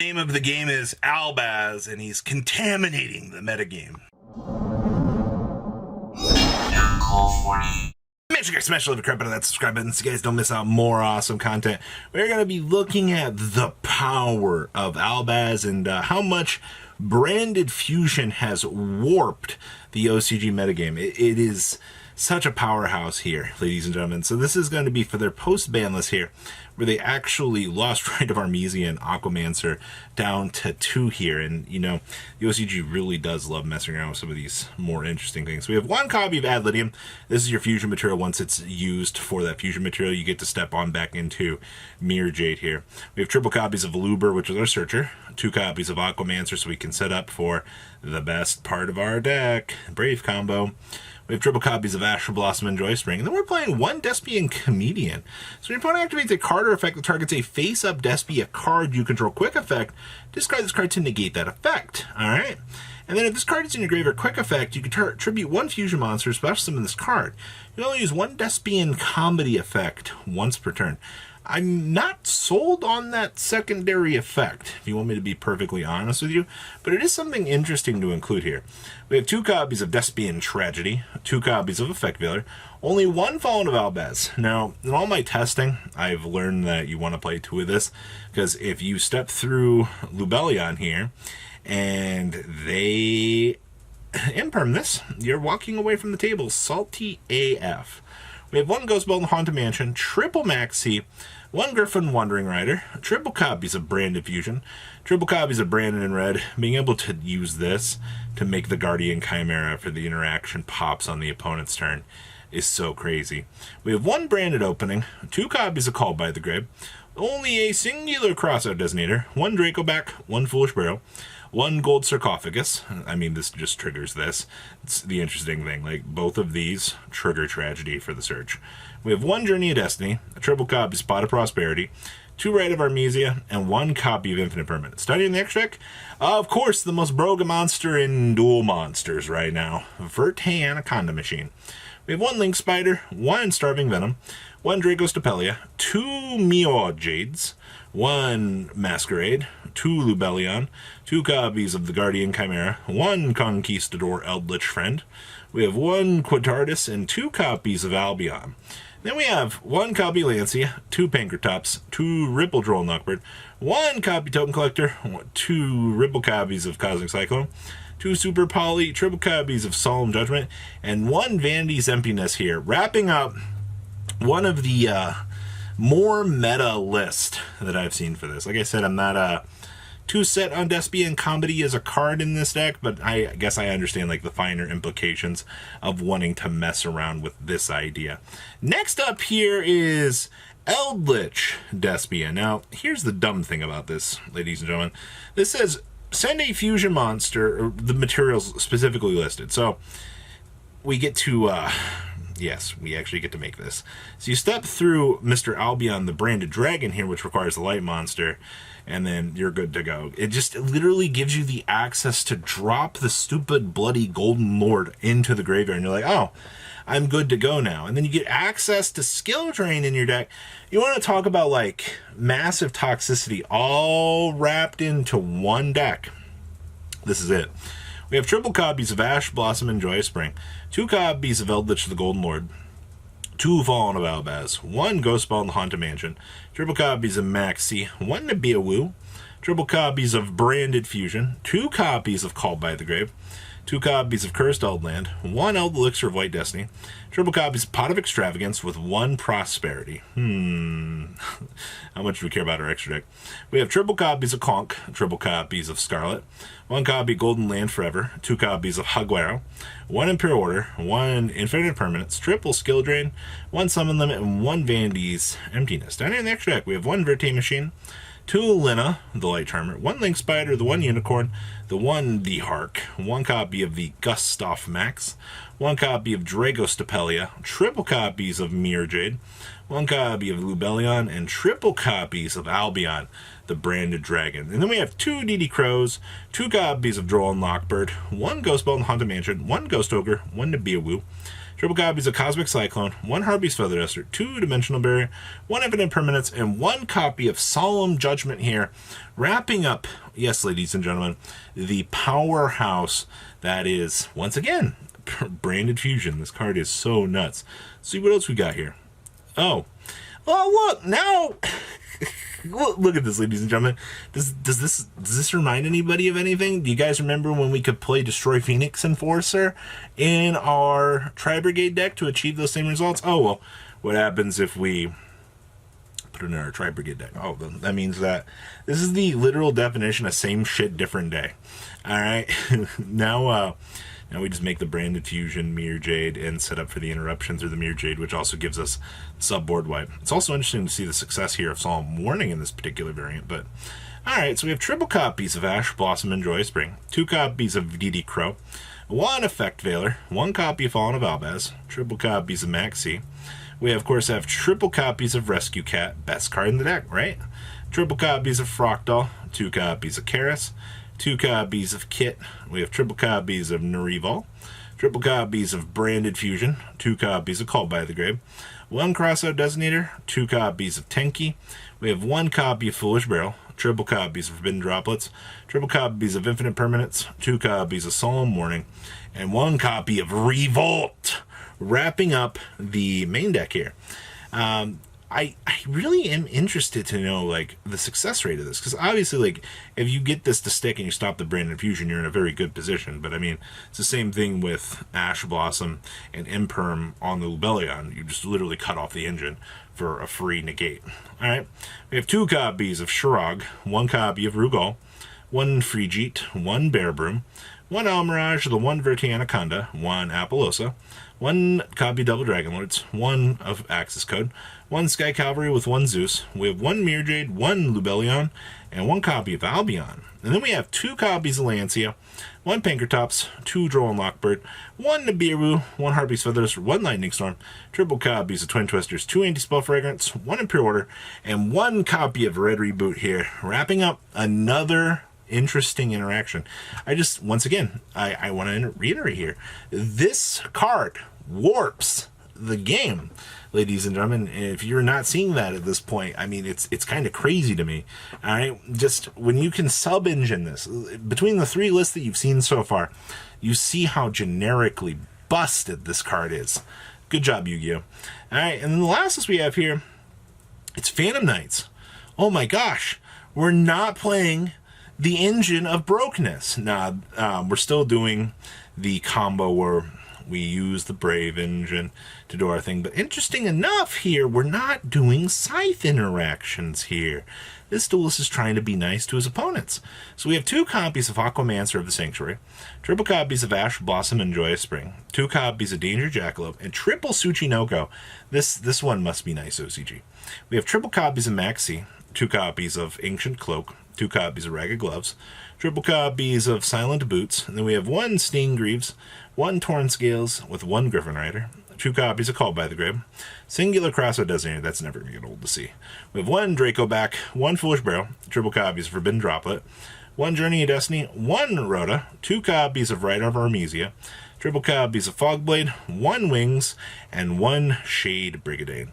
Name of the game is Albaz, and he's contaminating the metagame. Make sure you guys smash the crap out of that subscribe button so you guys don't miss out more awesome content. We're going to be looking at the power of Albaz and how much branded fusion has warped the OCG metagame. It is such a powerhouse here, ladies and gentlemen. So this is going to be for their post-ban list here, where they actually lost Rite of Armisia and Aquamancer down to 2 here. And, you know, the OCG really does love messing around with some of these more interesting things. We have 1 copy of Adlidium. This is your fusion material. Once it's used for that fusion material, you get to step on back into Mirror Jade here. We have triple copies of Luber, which is our searcher. 2 copies of Aquamancer, so we can set up for the best part of our deck, Brave combo. We have triple copies of Asher Blossom and Joy Spring. And then we're playing 1 Despian Comedian. So when your opponent activates a card or effect that targets a face-up Despia card you control quick effect, discard this card to negate that effect. Alright? And then if this card is in your grave or quick effect, you can tribute 1 fusion monster, special summon this card. You can only use 1 Despian Comedy effect once per turn. I'm not sold on that secondary effect, if you want me to be perfectly honest with you, but it is something interesting to include here. We have 2 copies of Despian Tragedy, 2 copies of Effect Veiler, only 1 Fallen of Albaz. Now, in all my testing, I've learned that you want to play 2 of this, because if you step through Lubellion here, and they imperm this, you're walking away from the table salty AF. We have 1 Ghost Belt in Haunted Mansion, triple Maxi, 1 Griffin Wandering Rider, triple copies of Branded Fusion, triple copies of Branded in Red. Being able to use this to make the Guardian Chimera for the interaction pops on the opponent's turn is so crazy. We have 1 Branded Opening, 2 copies of Called by the Grave, only a singular crossout designator, 1 Dracoback, 1 Foolish Barrel, 1 Gold Sarcophagus. I mean, this just triggers this. It's the interesting thing. Like, both of these trigger Tragedy for the search. We have 1 Journey of Destiny, a triple copy of Spot of Prosperity, 2 Rite of Armisia, and 1 copy of Infinite Permanent. Studying the extra deck, of course, the most broken monster in dual monsters right now, Verte Anaconda Machine. We have 1 Link Spider, 1 Starving Venom, 1 Draco Stapelia, 2 Mio Jades, 1 Masquerade, 2 Lubellion, 2 copies of the Guardian Chimera, 1 Conquistador Eldlich Friend. We have 1 Quatardus and 2 copies of Albion. Then we have 1 copy Lancia, 2 Pankratops, 2 Ripple Droll Knockbird, 1 copy Token Collector, 2 Ripple copies of Cosmic Cyclone, 2 Super Poly, triple copies of Solemn Judgment, and 1 Vanity's Emptiness here, wrapping up one of the more meta list that I've seen for this. Like I said, I'm not too set on Despian Comedy as a card in this deck, but I guess I understand like the finer implications of wanting to mess around with this idea. Next up here is Eldlich Despia. Now, here's the dumb thing about this, ladies and gentlemen. This says send a fusion monster, or the materials specifically listed. So we get to yes, we actually get to make this. So you step through Mr. Albion, the Branded Dragon here, which requires the Light Monster, and then you're good to go. It just literally gives you the access to drop the stupid bloody Golden Lord into the graveyard, and you're like, oh, I'm good to go now. And then you get access to Skill Drain in your deck. You want to talk about, like, massive toxicity all wrapped into 1 deck. This is it. We have triple copies of Ash Blossom and Joy Spring, 2 copies of Eldlich the Golden Lord, 2 Fallen of Albaz, 1 Ghost Ball in the Haunted Mansion, triple copies of Maxi, 1 Nabia Woo, triple copies of Branded Fusion, 2 copies of Called by the Grave, 2 copies of Cursed Eldland, 1 Eld Elixir of White Destiny, triple copies of Pot of Extravagance with 1 Prosperity. How much do we care about our extra deck? We have triple copies of Conch, triple copies of Scarlet, 1 copy Golden Land Forever, 2 copies of Haguero, 1 Imperial Order, 1 Infinite Permanence, triple Skill Drain, 1 Summon Limit, and 1 Vanity's Emptiness. Down here in the extra deck, we have 1 Verte Machine, 2 Lina, the Light Charmer, 1 Link Spider, the 1 Unicorn, the 1 The Hark, 1 copy of the Gustav Max, 1 copy of Draco Stapelia, triple copies of Mirror Jade, 1 copy of Lubellion, and triple copies of Albion, the Branded Dragon. And then we have 2 DD Crows, 2 copies of Droll and Lockbird, 1 Ghost Belt in Haunted Mansion, 1 Ghost Ogre, 1 Nabia Woo, triple copies of Cosmic Cyclone, 1 Harpy's Feather Duster, 2 Dimensional Barrier, 1 Infinite Permanence, and 1 copy of Solemn Judgment here, wrapping up, yes, ladies and gentlemen, the powerhouse that is, once again, Branded Fusion. This card is so nuts. Let's see what else we got here. Oh, well, look, now... Look at this, ladies and gentlemen. Does this remind anybody of anything? Do you guys remember when we could play Destroy Phoenix Enforcer in our Tri-Brigade deck to achieve those same results? Oh, well, what happens if we put it in our Tri-Brigade deck? Oh, that means that this is the literal definition of same shit, different day. All right? Now we just make the Branded Fusion Mirror Jade and set up for the interruption through the Mirror Jade, which also gives us sub-board wipe. It's also interesting to see the success here of Solemn Warning in this particular variant. But alright, so we have triple copies of Ash Blossom and Joyous Spring, 2 copies of DD Crow, 1 Effect Veiler, 1 copy of Fallen of Albaz, triple copies of Maxi. We, of course, have triple copies of Rescue Cat, best card in the deck, right? Triple copies of Froctal, 2 copies of Karis, 2 copies of Kit. We have triple copies of Narival, triple copies of Branded Fusion, 2 copies of Called by the Grave, 1 Crossout Designator, 2 copies of Tenki. We have 1 copy of Foolish Barrel, triple copies of Forbidden Droplets, triple copies of Infinite Permanence, 2 copies of Solemn Warning, and 1 copy of Revolt, wrapping up the main deck here. I really am interested to know, like, the success rate of this, because obviously, like, if you get this to stick and you stop the Branded Fusion, you're in a very good position. But I mean, it's the same thing with Ash Blossom and Imperm on the Lubellion. You just literally cut off the engine for a free negate. All right, we have 2 copies of Shirog, 1 copy of Rugal, 1 Frigid, 1 Bear Broom, 1 Almirage, the 1 Verti Anaconda, 1 Appaloosa, 1 copy Double Dragon Lords, 1 of Axis Code, 1 Sky Cavalry with 1 Zeus. We have 1 Mirror Jade, 1 Lubellion, and 1 copy of Albion. And then we have 2 copies of Lancia, 1 Pankratops, 2 Droll and Lockbird, 1 Nibiru, 1 Harpy's Feathers, 1 Lightning Storm, triple copies of Twin Twisters, 2 Anti-Spell Fragrance, 1 Impure Order, and 1 copy of Red Reboot here, wrapping up another interesting interaction. Once again, I want to reiterate here, this card warps the game, ladies and gentlemen. If you're not seeing that at this point, I mean, it's kind of crazy to me. All right, just when you can sub-engine this, between the 3 lists that you've seen so far, you see how generically busted this card is. Good job, Yu-Gi-Oh! All right, and then the last list we have here, it's Phantom Knights. Oh my gosh, we're not playing the engine of brokenness. Nah, we're still doing the combo where we use the Brave engine to do our thing. But interesting enough here, we're not doing Scythe interactions here. This duelist is trying to be nice to his opponents. So we have 2 copies of Aquamancer of the Sanctuary, triple copies of Ash Blossom and Joyous Spring, 2 copies of Danger Jackalope, and triple Tsuchinoko. This one must be nice, OCG. We have triple copies of Maxi, 2 copies of Ancient Cloak, 2 copies of Ragged Gloves, triple copies of Silent Boots, and then we have 1 Stain Greaves, 1 Torn Scales with 1 Griffin Rider, 2 copies of Called by the Grave, singular Crossout Designator, that's never going to get old to see. We have 1 Draco Back, 1 Foolish Barrel, triple copies of Forbidden Droplet, 1 Journey of Destiny, 1 Rhoda, 2 copies of Rite of Armesia, triple copies of Fogblade, 1 Wings, and 1 Shade Brigade.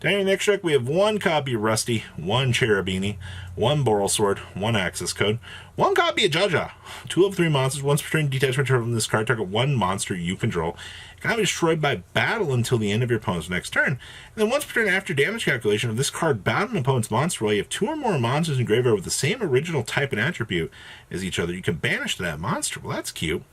Down in the next deck, we have 1 copy of Rusty, 1 Cherubini, 1 Boral Sword, 1 Axis Code, 1 copy of Jaja, 2 of 3 monsters, once per turn detachment from this card, target 1 monster you control. It cannot be destroyed by battle until the end of your opponent's next turn. And then once per turn after damage calculation of this card bound an opponent's monster, while you have 2 or more monsters in graveyard with the same original type and attribute as each other, you can banish that monster. Well, that's cute.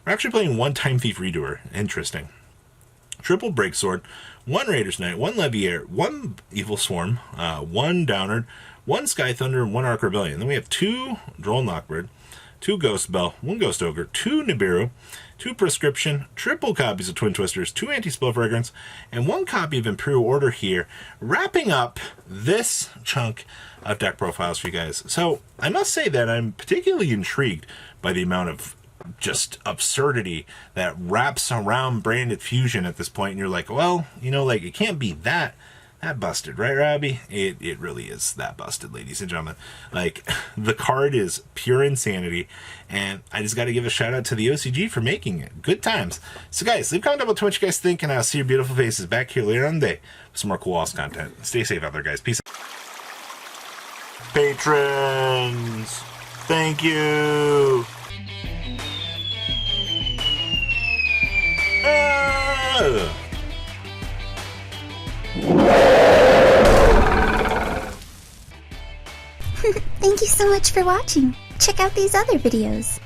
We're actually playing 1 Time Thief Redoer. Interesting. Triple Breaksword, 1 Raider's Knight, 1 Leviair, 1 Evil Swarm, 1 Downard, 1 Sky Thunder, and 1 Arc Rebellion. Then we have 2 Droll and Lockbird, 2 Ghost Bell, 1 Ghost Ogre, 2 Nibiru, 2 Prescription, triple copies of Twin Twisters, 2 Anti-Spell Fragrance, and 1 copy of Imperial Order here, wrapping up this chunk of deck profiles for you guys. So I must say that I'm particularly intrigued by the amount of just absurdity that wraps around Branded Fusion at this point, and you're like, well, you know, like, it can't be that That busted, right, Robbie? It really is that busted, ladies and gentlemen. Like, the card is pure insanity, and I just got to give a shout out to the OCG for making it. Good times. So, guys, leave a comment about what you guys think, and I'll see your beautiful faces back here later on the day with some more cool Walls content. Stay safe out there, guys. Peace out. Patrons, thank you. Thank you so much for watching. Check out these other videos.